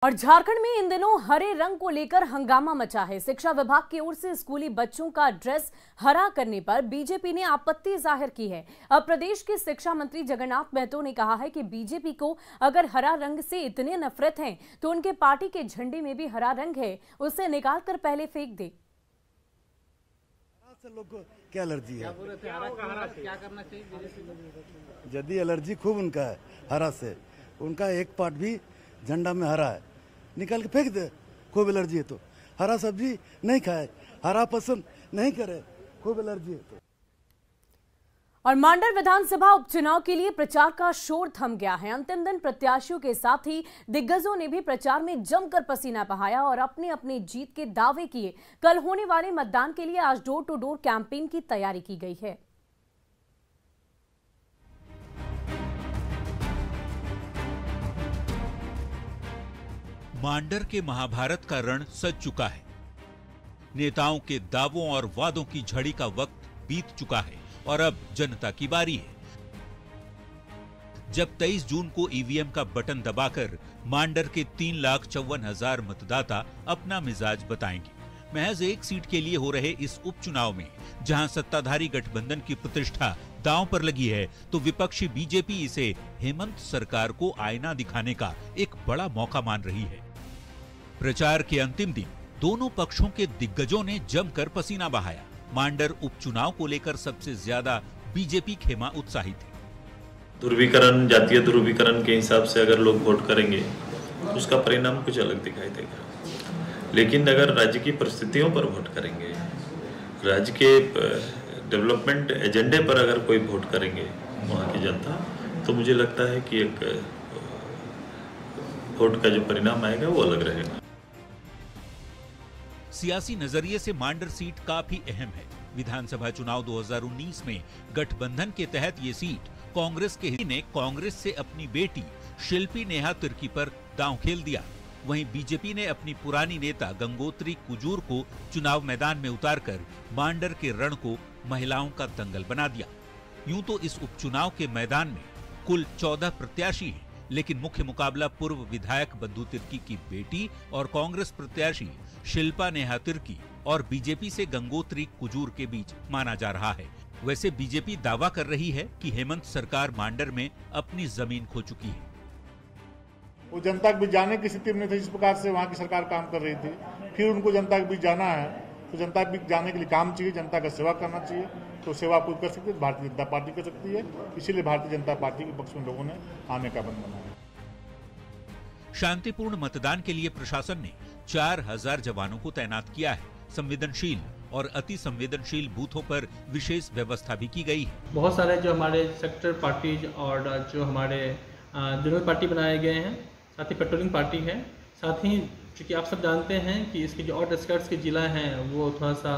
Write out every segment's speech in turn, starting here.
और झारखंड में इन दिनों हरे रंग को लेकर हंगामा मचा है। शिक्षा विभाग की ओर से स्कूली बच्चों का ड्रेस हरा करने पर बीजेपी ने आपत्ति जाहिर की है। अब प्रदेश के शिक्षा मंत्री जगन्नाथ महतो ने कहा है कि बीजेपी को अगर हरा रंग से इतने नफरत है तो उनके पार्टी के झंडे में भी हरा रंग है, उसे निकाल कर पहले फेंक दे। लोग को क्या एलर्जी है? क्या करना चाहिए? यदि एलर्जी खूब उनका है हरा से, उनका एक पार्ट भी झंडा में हरा है, निकाल के फेंक दे। खूब एलर्जी है तो हरा सब्जी नहीं खाए, हरा पसंद नहीं करे, खूब एलर्जी है तो। और मांडर विधानसभा उपचुनाव के लिए प्रचार का शोर थम गया है। अंतिम दिन प्रत्याशियों के साथ ही दिग्गजों ने भी प्रचार में जमकर पसीना बहाया और अपने अपने जीत के दावे किए। कल होने वाले मतदान के लिए आज डोर टू डोर कैंपेन की तैयारी की गई है। मांडर के महाभारत का रण सज चुका है। नेताओं के दावों और वादों की झड़ी का वक्त बीत चुका है और अब जनता की बारी है। जब 23 जून को ईवीएम का बटन दबाकर मांडर के 3,54,000 मतदाता अपना मिजाज बताएंगे। महज एक सीट के लिए हो रहे इस उपचुनाव में जहां सत्ताधारी गठबंधन की प्रतिष्ठा दांव पर लगी है, तो विपक्षी बीजेपी इसे हेमंत सरकार को आईना दिखाने का एक बड़ा मौका मान रही है। प्रचार के अंतिम दिन दोनों पक्षों के दिग्गजों ने जमकर पसीना बहाया। मांडर उपचुनाव को लेकर सबसे ज्यादा बीजेपी खेमा उत्साहित है। ध्रुवीकरण, जातीय ध्रुवीकरण के हिसाब से अगर लोग वोट करेंगे तो उसका परिणाम कुछ अलग दिखाई देगा। लेकिन अगर राज्य की परिस्थितियों पर वोट करेंगे, राज्य के डेवलपमेंट एजेंडे पर अगर कोई वोट करेंगे वहाँ की जनता, तो मुझे लगता है कि एक वोट का जो परिणाम आएगा वो अलग रहेगा। सियासी नजरिए से मांडर सीट काफी अहम है। विधानसभा चुनाव 2019 में गठबंधन के तहत ये सीट कांग्रेस के ने कांग्रेस से अपनी बेटी शिल्पी नेहा तिर्की पर दांव खेल दिया। वहीं बीजेपी ने अपनी पुरानी नेता गंगोत्री कुजूर को चुनाव मैदान में उतारकर मांडर के रण को महिलाओं का दंगल बना दिया। यूं तो इस उपचुनाव के मैदान में कुल 14 प्रत्याशी हैं, लेकिन मुख्य मुकाबला पूर्व विधायक बद्दू तिर्की की बेटी और कांग्रेस प्रत्याशी शिल्पा नेहा तिर्की और बीजेपी से गंगोत्री कुजूर के बीच माना जा रहा है। वैसे बीजेपी दावा कर रही है कि हेमंत सरकार मांडर में अपनी जमीन खो चुकी है। वो जनता के बीच जाने की स्थिति में नहीं थे जिस प्रकार से वहाँ की सरकार काम कर रही थी। फिर उनको जनता के बीच जाना है तो जनता के बीच जाने के लिए काम चाहिए, जनता का सेवा करना चाहिए। तो सेवा कोई कर सकती है, भारतीय जनता पार्टी कर सकती है। इसीलिए भारतीय जनता पार्टी के पक्ष में लोगों ने आने का मन बनाया। शांतिपूर्ण मतदान के लिए प्रशासन ने 4,000 जवानों को तैनात किया है। संवेदनशील और अति संवेदनशील बूथों पर विशेष व्यवस्था भी की गई है। बहुत सारे जो हमारे सेक्टर पार्टीज और जो हमारे जोनल पार्टी बनाए गए हैं, साथ ही पेट्रोलिंग पार्टी है। साथ ही चूँकि आप सब जानते हैं कि इसके जो आउटस्कर्ट्स के जिला हैं वो थोड़ा सा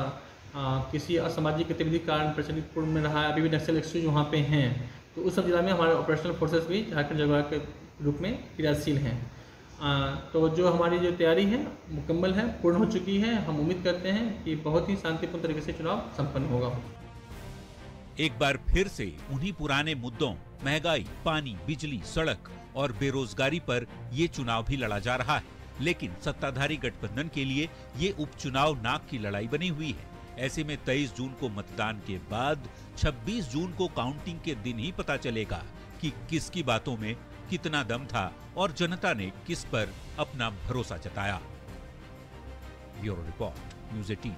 किसी असामाजिक गतिविधि के कारण प्रचलित पूर्व में रहा है। अभी भी नक्सल एक्सट्रीज वहाँ पे हैं, तो उस सब जिला में हमारे ऑपरेशनल फोर्सेस भी झारखंड जगह के रूप में क्रियाशील हैं। तो जो हमारी जो तैयारी है मुकम्मल है, पूर्ण हो चुकी है। हम उम्मीद करते हैं कि बहुत ही शांतिपूर्ण तरीके से चुनाव संपन्न होगा। एक बार फिर से उन्हीं पुराने मुद्दों महंगाई, पानी, बिजली, सड़क और बेरोजगारी पर ये चुनाव भी लड़ा जा रहा है। लेकिन सत्ताधारी गठबंधन के लिए ये उपचुनाव नाक की लड़ाई बनी हुई है। ऐसे में 23 जून को मतदान के बाद 26 जून को काउंटिंग के दिन ही पता चलेगा कि किसकी बातों में कितना दम था और जनता ने किस पर अपना भरोसा जताया। Bureau report, news 18।